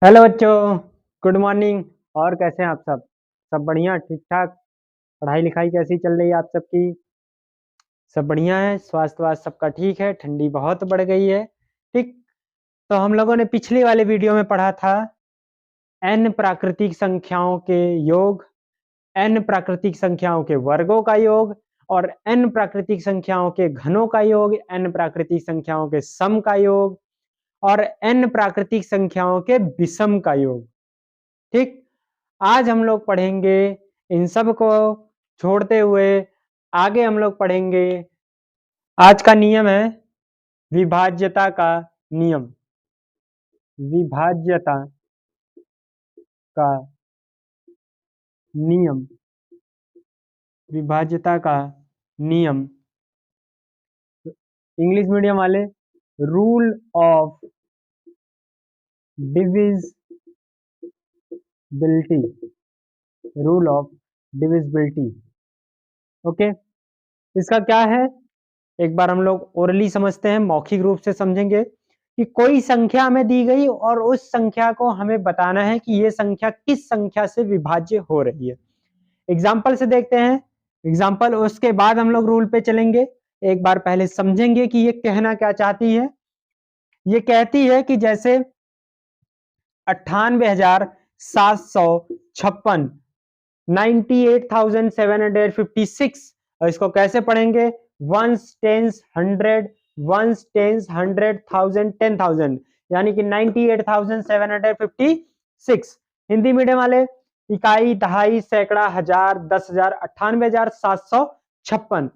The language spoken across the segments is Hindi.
हेलो बच्चों, गुड मॉर्निंग। और कैसे हैं आप सब बढ़िया, ठीक ठाक। पढ़ाई लिखाई कैसी चल रही है आप सबकी? सब बढ़िया है, स्वास्थ्य वास्थ्य सबका ठीक है। ठंडी बहुत बढ़ गई है। ठीक। तो हम लोगों ने पिछले वाले वीडियो में पढ़ा था n प्राकृतिक संख्याओं के योग, n प्राकृतिक संख्याओं के वर्गों का योग और n प्राकृतिक संख्याओं के घनों का योग, n प्राकृतिक संख्याओं के सम का योग और n प्राकृतिक संख्याओं के विषम का योग। ठीक। आज हम लोग पढ़ेंगे इन सब को छोड़ते हुए आगे हम लोग पढ़ेंगे। आज का नियम है विभाज्यता का नियम। विभाज्यता का नियम, विभाज्यता का नियम। इंग्लिश मीडियम वाले rule of divisibility, rule of divisibility. Okay, इसका क्या है? एक बार हम लोग ओरली समझते हैं, मौखिक रूप से समझेंगे कि कोई संख्या हमें दी गई और उस संख्या को हमें बताना है कि ये संख्या किस संख्या से विभाज्य हो रही है। एग्जाम्पल से देखते हैं एग्जाम्पल, उसके बाद हम लोग रूल पे चलेंगे। एक बार पहले समझेंगे कि ये कहना क्या चाहती है। ये कहती है कि जैसे 98,756, 98,756, और इसको कैसे पढ़ेंगे? Ones, tens, hundred, ones, tens, hundred, thousand, 10,000, यानी कि 98,756। हिंदी मीडियम वाले इकाई, दहाई, सैकड़ा, हजार, 10,000, 98,756।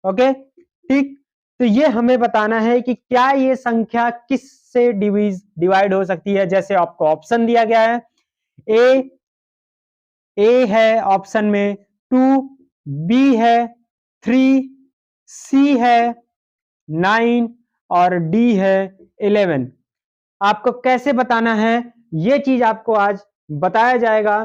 ओके, ठीक। तो ये हमें बताना है कि क्या ये संख्या किस से डिवाइड हो सकती है। जैसे आपको ऑप्शन दिया गया है, ए है ऑप्शन में 2, बी है 3, सी है 9 और डी है 11। आपको कैसे बताना है ये चीज आपको आज बताया जाएगा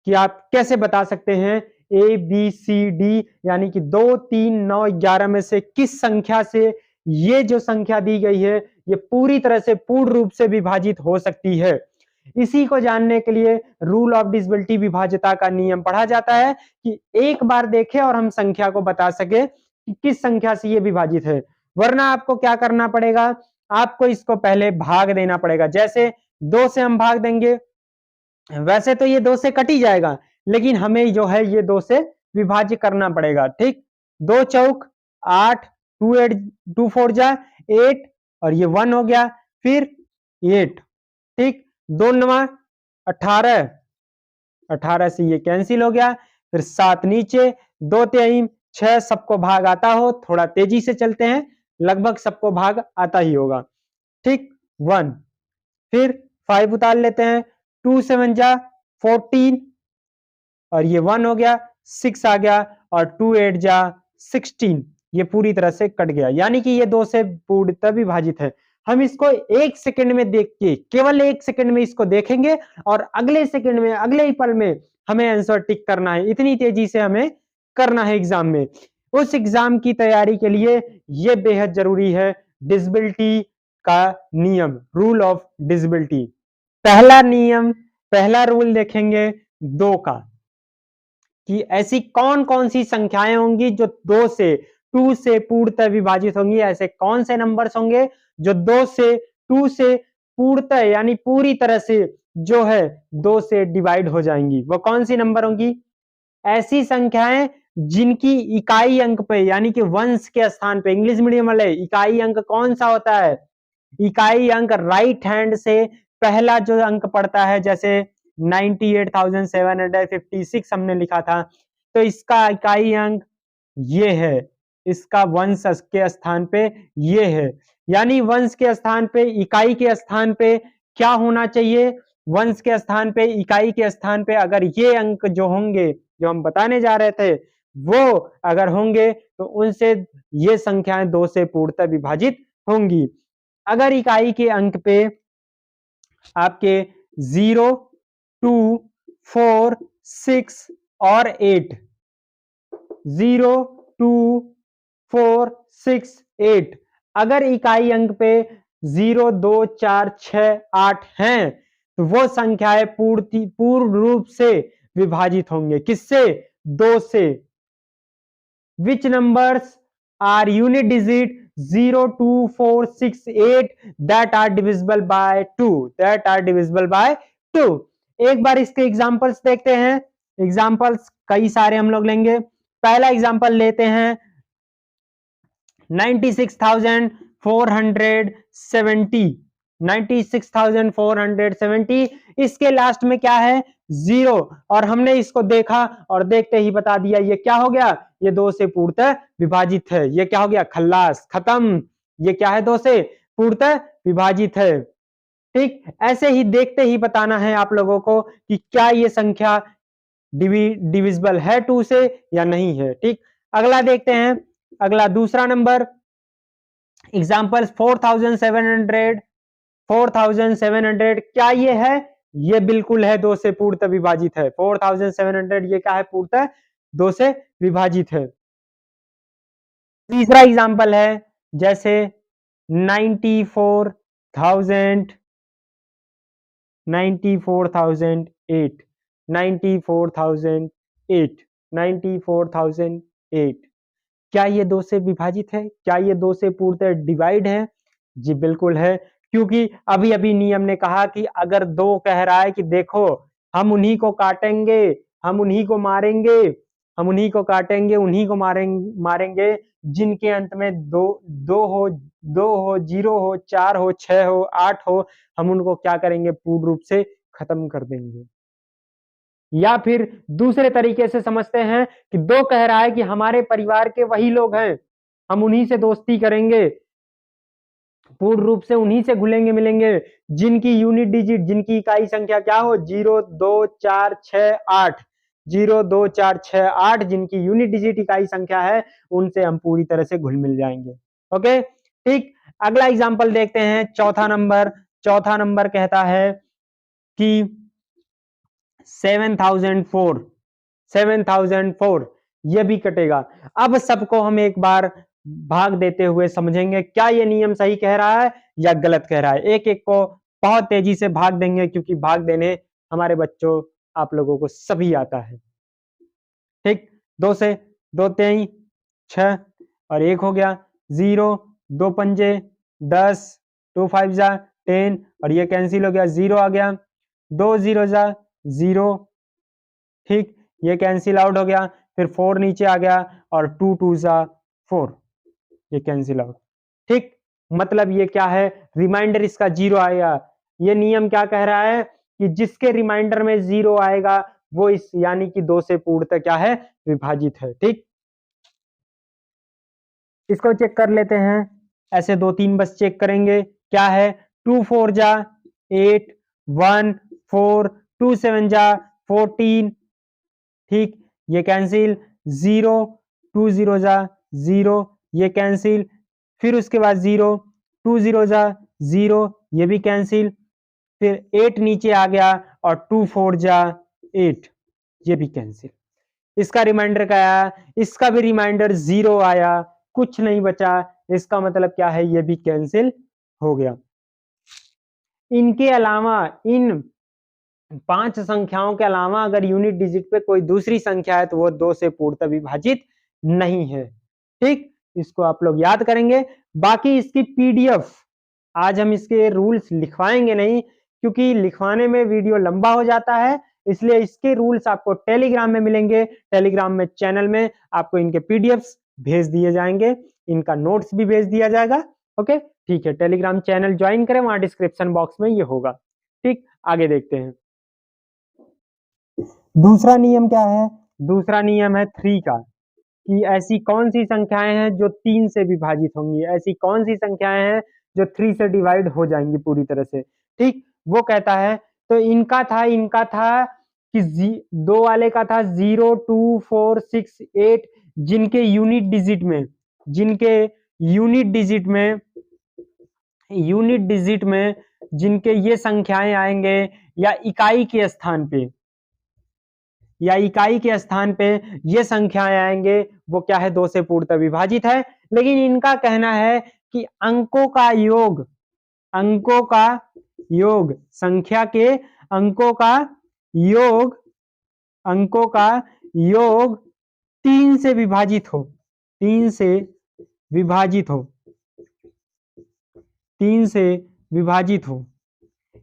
कि आप कैसे बता सकते हैं ए बी सी डी, यानी कि 2, 3, 9, 11 में से किस संख्या से ये जो संख्या दी गई है ये पूरी तरह से पूर्ण रूप से विभाजित हो सकती है। इसी को जानने के लिए रूल ऑफ डिविजिबिलिटी, विभाज्यता का नियम पढ़ा जाता है कि एक बार देखें और हम संख्या को बता सके कि किस संख्या से ये विभाजित है। वरना आपको क्या करना पड़ेगा? आपको इसको पहले भाग देना पड़ेगा। जैसे 2 से हम भाग देंगे, वैसे तो ये 2 से कट ही जाएगा, लेकिन हमें जो है ये 2 से विभाज्य करना पड़ेगा। ठीक, 2 चौक 8, 2 4 जा 8 और ये 1 हो गया, फिर 8। ठीक, 2 9 18, 18 से ये कैंसिल हो गया, फिर 7 नीचे, 2 3 6, सबको भाग आता हो, थोड़ा तेजी से चलते हैं, लगभग सबको भाग आता ही होगा। ठीक, 1, फिर 5 उतार लेते हैं, 2 7 जा 14 और ये 1 हो गया, 6 आ गया और 2 8 जा 16। ये पूरी तरह से कट गया, यानी कि ये 2 से पूर्णतः विभाजित है। हम इसको 1 सेकंड में देख के, केवल 1 सेकंड में इसको देखेंगे और अगले सेकंड में, अगले ही पल में हमें आंसर टिक करना है। इतनी तेजी से हमें करना है एग्जाम में। उस एग्जाम की तैयारी के लिए ये बेहद जरूरी है डिविजिबिलिटी का नियम, रूल ऑफ डिविजिबिलिटी। पहला नियम, पहला रूल देखेंगे 2 का, कि ऐसी कौन कौन सी संख्याएं होंगी जो 2 से पूर्णतः विभाजित होंगी। ऐसे कौन से नंबर्स होंगे जो 2 से पूर्णतः यानी पूरी तरह से जो है 2 से डिवाइड हो जाएंगी। वो कौन सी नंबर होंगी? ऐसी संख्याएं जिनकी इकाई अंक पे यानी कि वंश के स्थान पे, इंग्लिश मीडियम वाले, इकाई अंक कौन सा होता है? इकाई अंक राइट हैंड से पहला जो अंक पड़ता है, जैसे 98,756 हमने लिखा था, तो इसका इकाई अंक ये है, इसका वंश के स्थान पे ये है। यानी वंश के स्थान पे, इकाई के स्थान पे क्या होना चाहिए? वंश के स्थान पे, इकाई के स्थान पे अगर ये अंक जो होंगे, जो हम बताने जा रहे थे, वो अगर होंगे तो उनसे ये संख्याएं 2 से पूर्णतः विभाजित होंगी। अगर इकाई के अंक पे आपके 0, 2, 4, 6 और 8, 0, 2, 4, 6, 8, अगर इकाई अंक पे 0, 2, 4, 6, 8 हैं तो वो संख्याएं पूर्ण रूप से विभाजित होंगे। किससे? 2 से। Which numbers are unit digit 0, 2, 4, 6, 8 that are divisible by 2, that are divisible by 2। एक बार इसके एग्जांपल्स देखते हैं। एग्जांपल्स कई सारे हम लोग लेंगे। पहला एग्जांपल लेते हैं 96,470, 96,470। इसके लास्ट में क्या है? 0। और हमने इसको देखा और देखते ही बता दिया ये क्या हो गया? ये 2 से पूर्णतः विभाजित है। ये क्या हो गया? खल्लास, खत्म। ये क्या है? 2 से पूर्णतः विभाजित है। ठीक, ऐसे ही देखते ही बताना है आप लोगों को कि क्या ये संख्या डिविजिबल है 2 से या नहीं है। ठीक, अगला देखते हैं। अगला दूसरा नंबर एग्जाम्पल 4,700, 4,700 क्या ये है? ये बिल्कुल है 2 से पूर्णतः विभाजित है। 4,700 ये क्या है? पूर्णतः 2 से विभाजित है। तीसरा एग्जाम्पल है जैसे 94,000, 94,008, 94,008, 94,008 क्या ये 2 से विभाजित है? क्या ये 2 से पूर्णतः डिवाइड है? जी बिल्कुल है, क्योंकि अभी अभी नियम ने कहा कि अगर 2 कह रहा है कि देखो हम उन्हीं को काटेंगे, हम उन्हीं को मारेंगे, हम उन्हीं को काटेंगे, उन्हीं को मारेंगे जिनके अंत में 2 हो, 0 हो, 4 हो, 6 हो, 8 हो, हम उनको क्या करेंगे? पूर्ण रूप से खत्म कर देंगे। या फिर दूसरे तरीके से समझते हैं कि 2 कह रहा है कि हमारे परिवार के वही लोग हैं, हम उन्हीं से दोस्ती करेंगे, पूर्ण रूप से उन्हीं से घुलेंगे मिलेंगे जिनकी यूनिट डिजिट, जिनकी इकाई संख्या क्या हो? 0, 2, 4, 6, 8, 0, 2, 4, 6, 8 जिनकी यूनिट डिजिट इकाई संख्या है, उनसे हम पूरी तरह से घुल मिल जाएंगे। ओके, ठीक। अगला एग्जाम्पल देखते हैं, चौथा नंबर। चौथा नंबर कहता है कि 7,004, 7,004 ये भी कटेगा। अब सबको हम एक बार भाग देते हुए समझेंगे क्या ये नियम सही कह रहा है या गलत कह रहा है। एक एक को बहुत तेजी से भाग देंगे, क्योंकि भाग देने हमारे बच्चों आप लोगों को सभी आता है। ठीक, 2 से 2 तेई 6 और 1 हो गया 0, 2 पंजे 10, 2 5 जा 10 और ये कैंसिल हो गया, 0 आ गया, 2 0 जा 0। ठीक, ये कैंसिल आउट हो गया, फिर 4 नीचे आ गया और 2 2 जा 4, ये कैंसिल आउट। ठीक, मतलब ये क्या है? रिमाइंडर इसका 0 आएगा। ये नियम क्या कह रहा है कि जिसके रिमाइंडर में 0 आएगा वो इस यानी कि 2 से पूर्णतः क्या है? विभाजित है। ठीक, इसको चेक कर लेते हैं। ऐसे 2-3 बस चेक करेंगे। क्या है? 2 4 जा 8, 1 4, 2 7 जा 14। ठीक, ये कैंसिल, 0, 2 0 जा 0, ये कैंसिल, फिर उसके बाद 0, 2 0 जा 0, ये भी कैंसिल, फिर 8 नीचे आ गया और 2 4 जा 8, ये भी कैंसिल। इसका रिमाइंडर क्या आया? इसका भी रिमाइंडर 0 आया, कुछ नहीं बचा। इसका मतलब क्या है? ये भी कैंसिल हो गया। इनके अलावा, इन 5 संख्याओं के अलावा अगर यूनिट डिजिट पे कोई दूसरी संख्या है तो वो 2 से पूर्णतः विभाजित नहीं है। ठीक, इसको आप लोग याद करेंगे। बाकी इसकी पीडीएफ आज हम इसके रूल्स लिखवाएंगे नहीं, क्योंकि लिखवाने में वीडियो लंबा हो जाता है, इसलिए इसके रूल्स आपको टेलीग्राम में मिलेंगे। टेलीग्राम में चैनल में आपको इनके पीडीएफ्स भेज दिए जाएंगे, इनका नोट्स भी भेज दिया जाएगा। ओके, ठीक है, टेलीग्राम चैनल ज्वाइन करें, वहां डिस्क्रिप्शन बॉक्स में ये होगा। ठीक, आगे देखते हैं। दूसरा नियम क्या है? दूसरा नियम है 3 का, कि ऐसी कौन सी संख्याएं हैं जो 3 से विभाजित होंगी, ऐसी कौन सी संख्याएं हैं जो 3 से डिवाइड हो जाएंगी पूरी तरह से। ठीक, वो कहता है, तो इनका था कि 2 वाले का था 0 2 4 6 8 जिनके यूनिट डिजिट में, जिनके यूनिट डिजिट में, यूनिट डिजिट में जिनके ये संख्याएं आएंगे या इकाई के स्थान पे, या इकाई के स्थान पे ये संख्याएं आएंगे, वो क्या है? 2 से पूर्णतः विभाजित है। लेकिन इनका कहना है कि अंकों का योग, अंकों का योग संख्या के अंकों का योग, अंकों का योग 3 से विभाजित हो, 3 से विभाजित हो, 3 से विभाजित हो।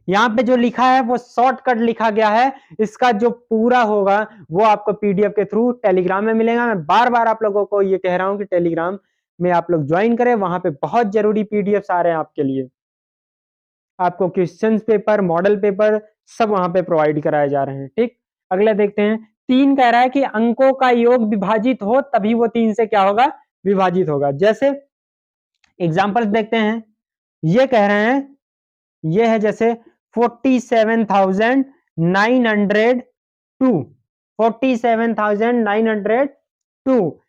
यहाँ पे जो लिखा है वो शॉर्टकट लिखा गया है, इसका जो पूरा होगा वो आपको पीडीएफ के थ्रू टेलीग्राम में मिलेगा। मैं बार बार आप लोगों को ये कह रहा हूं कि टेलीग्राम में आप लोग ज्वाइन करें, वहां पे बहुत जरूरी पीडीएफ आ रहे हैं आपके लिए। आपको क्वेश्चन पेपर, मॉडल पेपर सब वहां पे प्रोवाइड कराए जा रहे हैं। ठीक, अगला देखते हैं। 3 कह रहा है कि अंकों का योग विभाजित हो तभी वो 3 से क्या होगा, विभाजित होगा। जैसे एग्जाम्पल देखते हैं, ये कह रहे हैं, ये है जैसे 47,902, 47,902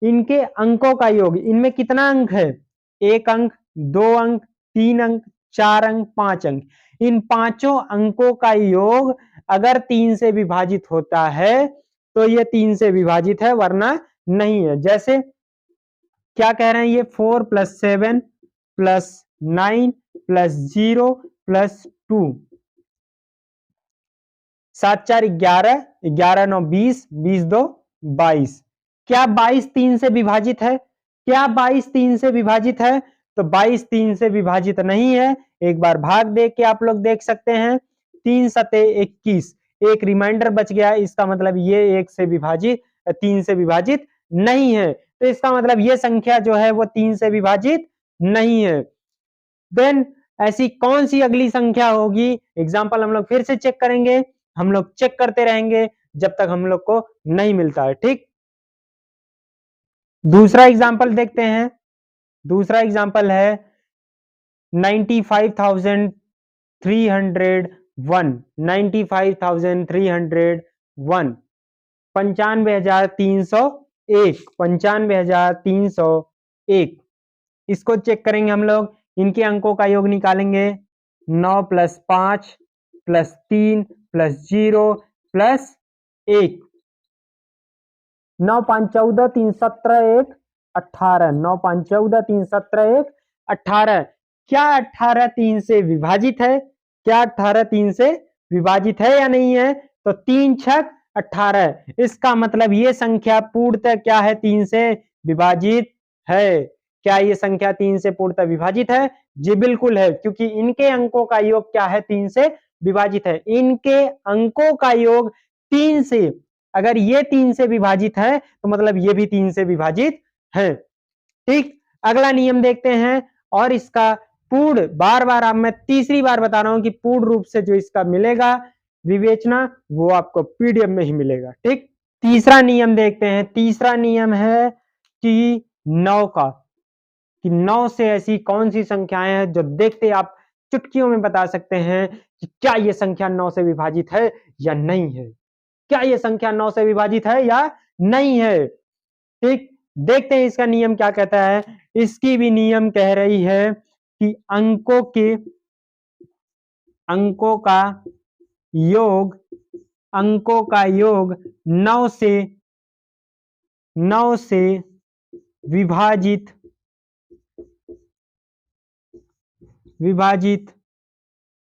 इनके अंकों का योग, इनमें कितना अंक है, 1 अंक, 2 अंक, 3 अंक, 4 अंक, 5 अंक। इन पांचों अंकों का योग अगर 3 से विभाजित होता है तो ये 3 से विभाजित है, वरना नहीं है। जैसे क्या कह रहे हैं, ये 4 + 7 + 9 + 0 + 2, 7 4 11, 11 9 20, 20 2 22। क्या 22 3 से विभाजित है? क्या 22 3 से विभाजित है? तो 22 3 से विभाजित नहीं है। एक बार भाग दे के आप लोग देख सकते हैं, 3 सते 21, एक रिमाइंडर बच गया, इसका मतलब ये 1 से विभाजित, 3 से विभाजित नहीं है। तो इसका मतलब ये संख्या जो है वो 3 से विभाजित नहीं है। देन ऐसी कौन सी अगली संख्या होगी? एग्जाम्पल हम लोग फिर से चेक करेंगे, हम लोग चेक करते रहेंगे जब तक हम लोग को नहीं मिलता है। ठीक, दूसरा एग्जाम्पल देखते हैं। दूसरा एग्जाम्पल है 95,301, 95,301, 95,301, 95,301। इसको चेक करेंगे हम लोग, इनके अंकों का योग निकालेंगे। 9 + 5 + 3 + 0 + 1, 9 5 14, 3 17 1 18, 9 5 14, 3 17 1 18। क्या 18 3 से विभाजित है? क्या 18 3 से विभाजित है या नहीं है? तो 3 छक 18। इसका मतलब ये संख्या पूर्णतः क्या है, 3 से विभाजित है। क्या ये संख्या 3 से पूर्णतः विभाजित है? जी बिल्कुल है, क्योंकि इनके अंकों का योग क्या है, 3 से विभाजित है। इनके अंकों का योग 3 से, अगर ये 3 से विभाजित है तो मतलब ये भी 3 से विभाजित है। ठीक, अगला नियम देखते हैं, और इसका पूर्ण, बार बार अब मैं तीसरी बार बता रहा हूं कि पूर्ण रूप से जो इसका मिलेगा विवेचना, वो आपको पीडीएफ में ही मिलेगा। ठीक, तीसरा नियम देखते हैं। तीसरा नियम है कि 9 का, कि 9 से ऐसी कौन सी संख्याएं हैं जो देखते आप चुटकियों में बता सकते हैं कि क्या ये संख्या 9 से विभाजित है या नहीं है, क्या ये संख्या 9 से विभाजित है या नहीं है। ठीक, देखते हैं इसका नियम क्या कहता है। इसकी भी नियम कह रही है कि अंकों का योग, अंकों का योग 9 से विभाजित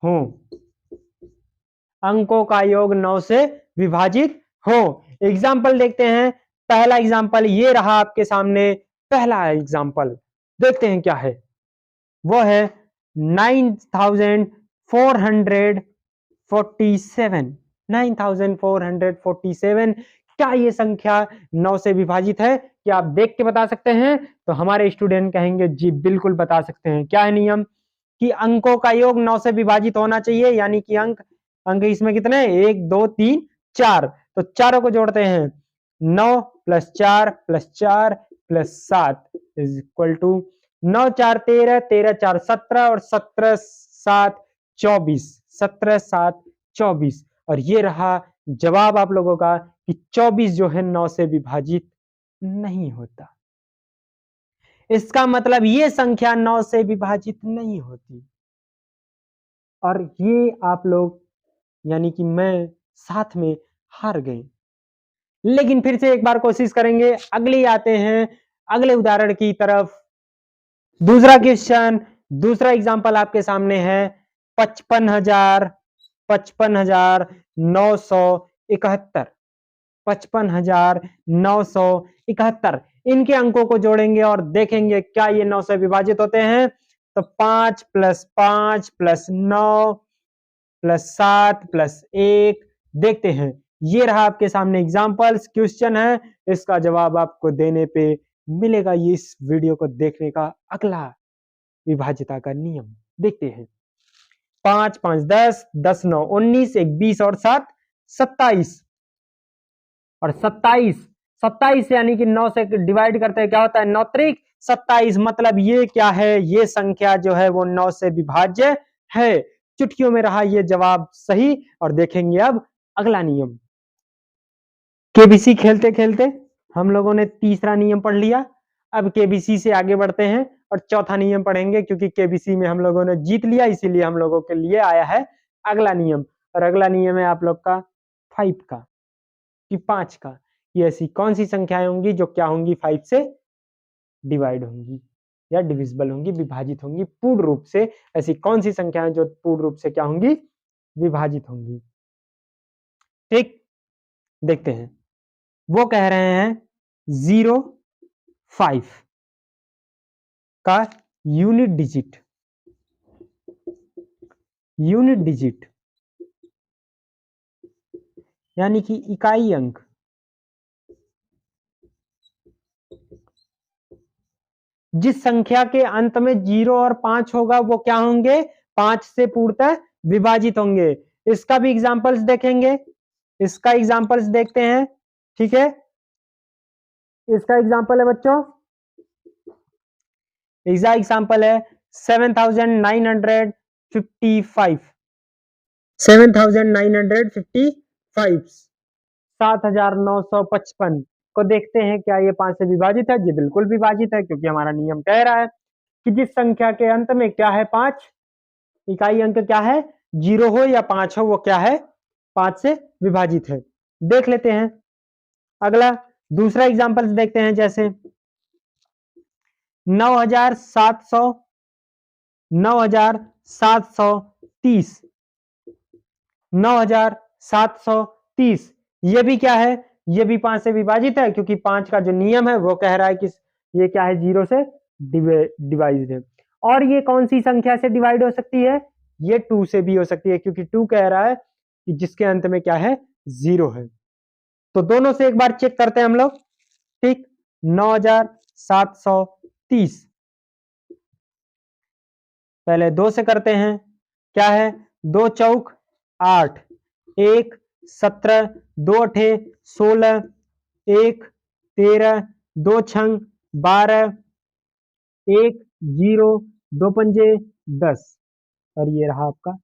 हो, अंकों का योग 9 से विभाजित हो। एग्जाम्पल देखते हैं। पहला एग्जाम्पल ये रहा आपके सामने। पहला एग्जाम्पल देखते हैं क्या है, वो है 9,447, 9,447। क्या ये संख्या 9 से विभाजित है? क्या आप देख के बता सकते हैं? तो हमारे स्टूडेंट कहेंगे जी बिल्कुल बता सकते हैं। क्या है नियम, कि अंकों का योग 9 से विभाजित होना चाहिए, यानी कि अंक इसमें कितने, 1 2 3 4, तो चारों को जोड़ते हैं। 9 + 4 + 4 + 7 = 9 4 13, 13 4 17 और 17 7 24, 17 7 24। और ये रहा जवाब आप लोगों का कि 24 जो है 9 से विभाजित नहीं होता। इसका मतलब ये संख्या 9 से विभाजित नहीं होती। और ये आप लोग, यानी कि मैं, साथ में हार गए। लेकिन फिर से एक बार कोशिश करेंगे। अगले आते हैं अगले उदाहरण की तरफ। दूसरा क्वेश्चन, दूसरा एग्जांपल आपके सामने है 55,000 55,971, 55,971। इनके अंकों को जोड़ेंगे और देखेंगे क्या ये 9 से विभाजित होते हैं। तो 5 + 5 + 9 + 7 + 1, देखते हैं। ये रहा आपके सामने एग्जाम्पल्स, क्वेश्चन है, इसका जवाब आपको देने पे मिलेगा। ये इस वीडियो को देखने का अगला विभाज्यता का नियम देखते हैं। 5 5 10, 10 9 19, 1 20 और 7 27। और 27 यानी कि 9 से डिवाइड करते हैं क्या होता है, 9 त्रिक 27। मतलब ये क्या है, ये संख्या जो है वो 9 से विभाज्य है। चुटकियों में रहा ये जवाब सही। और देखेंगे अब अगला नियम। केबीसी खेलते खेलते हम लोगों ने तीसरा नियम पढ़ लिया। अब केबीसी से आगे बढ़ते हैं और चौथा नियम पढ़ेंगे, क्योंकि केबीसी में हम लोगों ने जीत लिया, इसीलिए हम लोगों के लिए आया है अगला नियम। और अगला नियम है आप लोग का 5 का, कि 5 का। ये ऐसी कौन सी संख्याएं होंगी जो क्या होंगी, 5 से डिवाइड होंगी या डिविजिबल होंगी, विभाजित होंगी पूर्ण रूप से। ऐसी कौन सी संख्याएं जो पूर्ण रूप से क्या होंगी, विभाजित होंगी। ठीक, देखते हैं। वो कह रहे हैं 0 5 का यूनिट डिजिट यानी कि इकाई अंक जिस संख्या के अंत में 0 और 5 होगा वो क्या होंगे, 5 से पूर्णतः विभाजित होंगे। इसका भी एग्जांपल्स देखेंगे, इसका एग्जांपल्स देखते हैं। ठीक है, इसका एग्जांपल है बच्चों, इसका एग्जांपल है 7,955 7,955 को देखते हैं क्या ये 5 से विभाजित है। ये बिल्कुल विभाजित है, क्योंकि हमारा नियम कह रहा है कि जिस संख्या के अंत में क्या है 5, इकाई अंक क्या है, 0 हो या 5 हो, वो क्या है, 5 से विभाजित है। देख लेते हैं अगला दूसरा एग्जांपल देखते हैं। जैसे 9,730 9,730, ये भी क्या है, ये भी 5 से विभाजित है, क्योंकि 5 का जो नियम है वो कह रहा है कि ये क्या है, 0 से डिवाइड है। और ये कौन सी संख्या से डिवाइड हो सकती है, ये 2 से भी हो सकती है, क्योंकि 2 कह रहा है कि जिसके अंत में क्या है, 0 है। तो दोनों से एक बार चेक करते हैं हम लोग। ठीक, 9,730 पहले 2 से करते हैं। क्या है, 2 चौक 8, 1 17, 2 अठे 16, 1 13, 2 छंग 12, 1 0, 2 पंजे 10। और ये रहा आपका,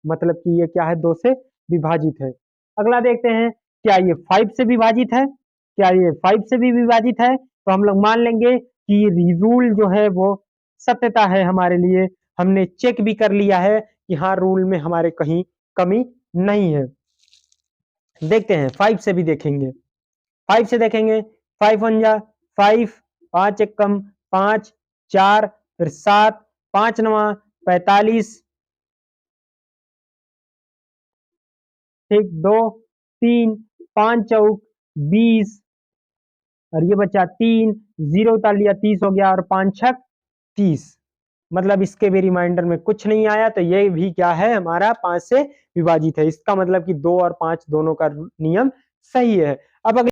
मतलब कि ये क्या है, 2 से विभाजित है। अगला देखते हैं, क्या ये 5 से विभाजित है, क्या ये 5 से भी विभाजित है। तो हम लोग मान लेंगे कि रूल जो है वो सत्यता है हमारे लिए। हमने चेक भी कर लिया है कि हाँ, रूल में हमारे कहीं कमी नहीं है। देखते हैं 5 से भी देखेंगे। 5 से देखेंगे, 5 1 जा 5, 5 1 कम 5, 4 फिर 7, 5 9 45, ठीक 2 3 5 चौक 20, और ये बचा 3, 0 उतार लिया 30 हो गया, और 5 छक 30। मतलब इसके भी रिमाइंडर में कुछ नहीं आया, तो ये भी क्या है, हमारा 5 से विभाजित है। इसका मतलब कि 2 और 5 दोनों का नियम सही है। अब अगर